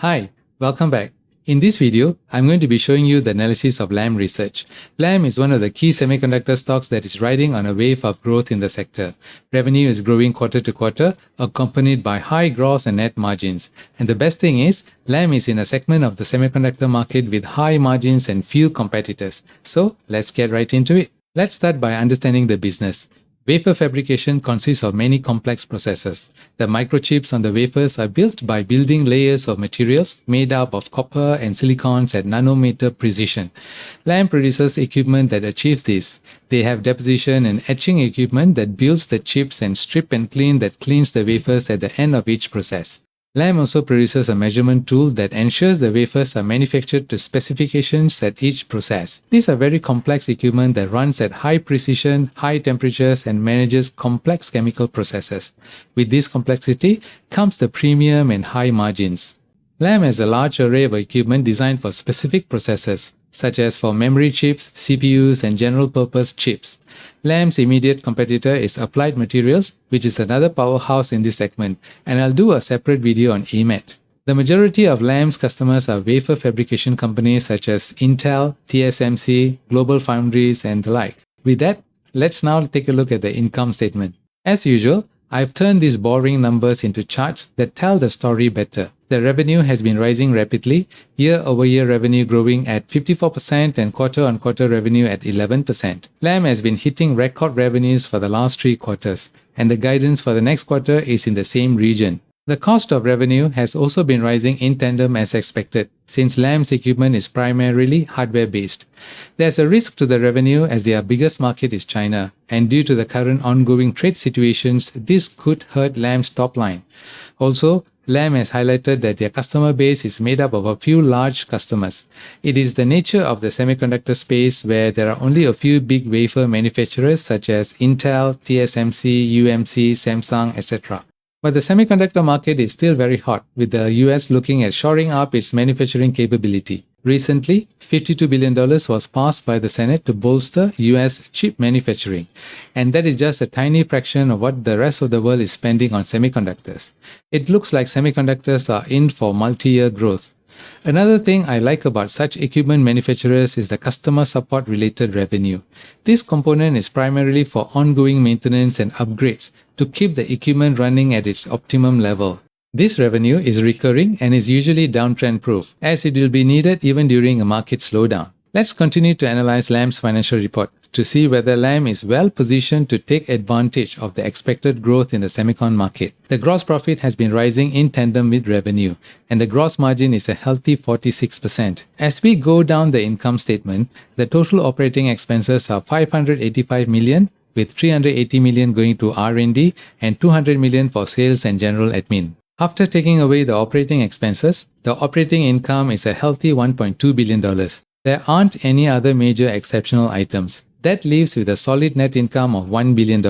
Hi, welcome back. In this video, I'm going to be showing you the analysis of Lam Research. Lam is one of the key semiconductor stocks that is riding on a wave of growth in the sector. Revenue is growing quarter to quarter, accompanied by high gross and net margins. And the best thing is, Lam is in a segment of the semiconductor market with high margins and few competitors. So let's get right into it. Let's start by understanding the business. Wafer fabrication consists of many complex processes. The microchips on the wafers are built by building layers of materials made up of copper and silicons at nanometer precision. Lam produces equipment that achieves this. They have deposition and etching equipment that builds the chips and strip and clean that cleans the wafers at the end of each process. Lam also produces a measurement tool that ensures the wafers are manufactured to specifications at each process. These are very complex equipment that runs at high precision, high temperatures, and manages complex chemical processes. With this complexity comes the premium and high margins. Lam has a large array of equipment designed for specific processes, such as for memory chips, CPUs, and general-purpose chips. Lam's immediate competitor is Applied Materials, which is another powerhouse in this segment, and I'll do a separate video on AMAT. The majority of Lam's customers are wafer fabrication companies such as Intel, TSMC, GlobalFoundries, and the like. With that, let's now take a look at the income statement. As usual, I've turned these boring numbers into charts that tell the story better. The revenue has been rising rapidly, year-over-year revenue growing at 54% and quarter-on-quarter revenue at 11%. Lam has been hitting record revenues for the last 3 quarters, and the guidance for the next quarter is in the same region. The cost of revenue has also been rising in tandem as expected, since Lam's equipment is primarily hardware-based. There's a risk to the revenue as their biggest market is China, and due to the current ongoing trade situations, this could hurt Lam's top line. Also, Lam has highlighted that their customer base is made up of a few large customers. It is the nature of the semiconductor space where there are only a few big wafer manufacturers such as Intel, TSMC, UMC, Samsung, etc. But the semiconductor market is still very hot, with the US looking at shoring up its manufacturing capability. Recently, $52 billion was passed by the Senate to bolster US chip manufacturing, and that is just a tiny fraction of what the rest of the world is spending on semiconductors. It looks like semiconductors are in for multi-year growth. Another thing I like about such equipment manufacturers is the customer support related revenue. This component is primarily for ongoing maintenance and upgrades to keep the equipment running at its optimum level. This revenue is recurring and is usually downtrend proof, as it will be needed even during a market slowdown. Let's continue to analyze Lam's financial report to see whether Lam is well positioned to take advantage of the expected growth in the semicon market. The gross profit has been rising in tandem with revenue, and the gross margin is a healthy 46%. As we go down the income statement, the total operating expenses are $585 million, with $380 million going to R&D and $200 million for sales and general admin. After taking away the operating expenses, the operating income is a healthy $1.2 billion. There aren't any other major exceptional items. That leaves with a solid net income of $1 billion,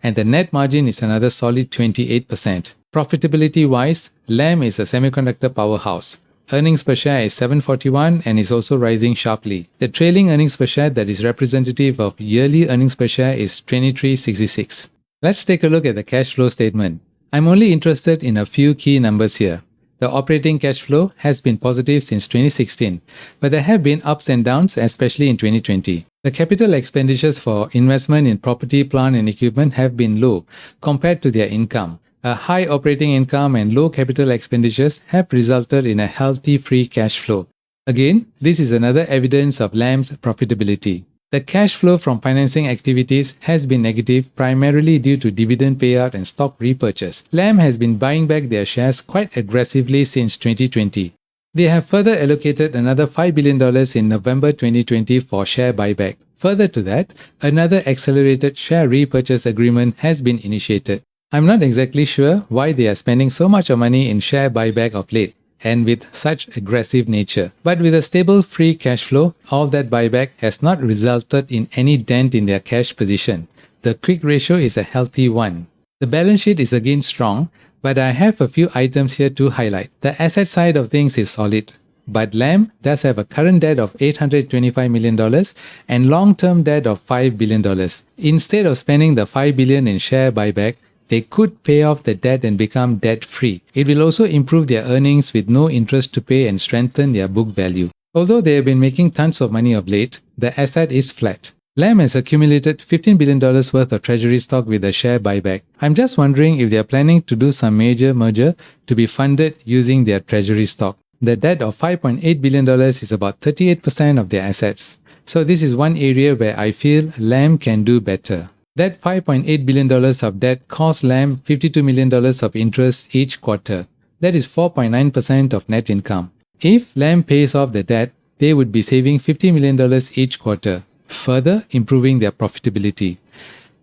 and the net margin is another solid 28%. Profitability-wise, Lam is a semiconductor powerhouse. Earnings per share is $7.41 and is also rising sharply. The trailing earnings per share that is representative of yearly earnings per share is $23.66. Let's take a look at the cash flow statement. I'm only interested in a few key numbers here. The operating cash flow has been positive since 2016, but there have been ups and downs, especially in 2020. The capital expenditures for investment in property, plant, and equipment have been low compared to their income. A high operating income and low capital expenditures have resulted in a healthy free cash flow. Again, this is another evidence of Lam's profitability. The cash flow from financing activities has been negative primarily due to dividend payout and stock repurchase. Lam has been buying back their shares quite aggressively since 2020. They have further allocated another $5 billion in November 2020 for share buyback. Further to that, another accelerated share repurchase agreement has been initiated. I'm not exactly sure why they are spending so much money in share buyback of late, and with such aggressive nature. But with a stable free cash flow, all that buyback has not resulted in any dent in their cash position. The quick ratio is a healthy one. The balance sheet is again strong, but I have a few items here to highlight. The asset side of things is solid, but Lam does have a current debt of $825 million and long-term debt of $5 billion. Instead of spending the $5 billion in share buyback, They could pay off the debt and become debt-free. It will also improve their earnings with no interest to pay and strengthen their book value. Although they have been making tons of money of late, the asset is flat. Lam has accumulated $15 billion worth of treasury stock with a share buyback. I'm just wondering if they are planning to do some major merger to be funded using their treasury stock. The debt of $5.8 billion is about 38% of their assets. So this is one area where I feel Lam can do better. That $5.8 billion of debt costs Lam $52 million of interest each quarter. That is 4.9% of net income. If Lam pays off the debt, they would be saving $50 million each quarter, further improving their profitability.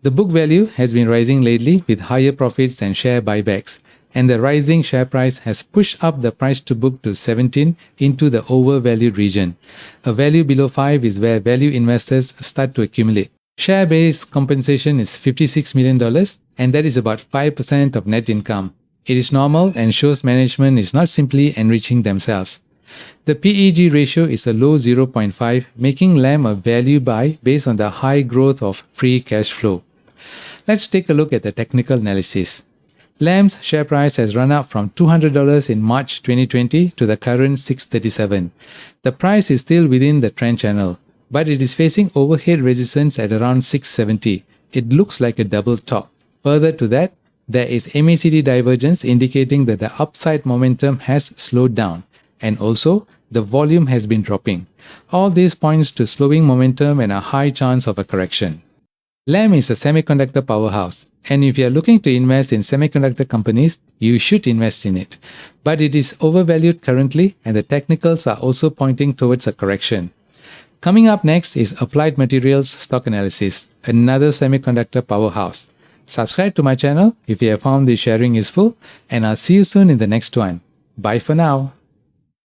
The book value has been rising lately with higher profits and share buybacks, and the rising share price has pushed up the price to book to 17 into the overvalued region. A value below 5 is where value investors start to accumulate. Share-based compensation is $56 million, and that is about 5% of net income. It is normal and shows management is not simply enriching themselves. The PEG ratio is a low 0.5, making Lam a value buy based on the high growth of free cash flow. Let's take a look at the technical analysis. Lam's share price has run up from $200 in March 2020 to the current $637. The price is still within the trend channel, but it is facing overhead resistance at around $670. It looks like a double top. Further to that, there is MACD divergence indicating that the upside momentum has slowed down, and also the volume has been dropping. All this points to slowing momentum and a high chance of a correction. Lam is a semiconductor powerhouse, and if you are looking to invest in semiconductor companies, you should invest in it. But it is overvalued currently, and the technicals are also pointing towards a correction. Coming up next is Applied Materials Stock Analysis, another semiconductor powerhouse. Subscribe to my channel if you have found this sharing useful, and I'll see you soon in the next one. Bye for now.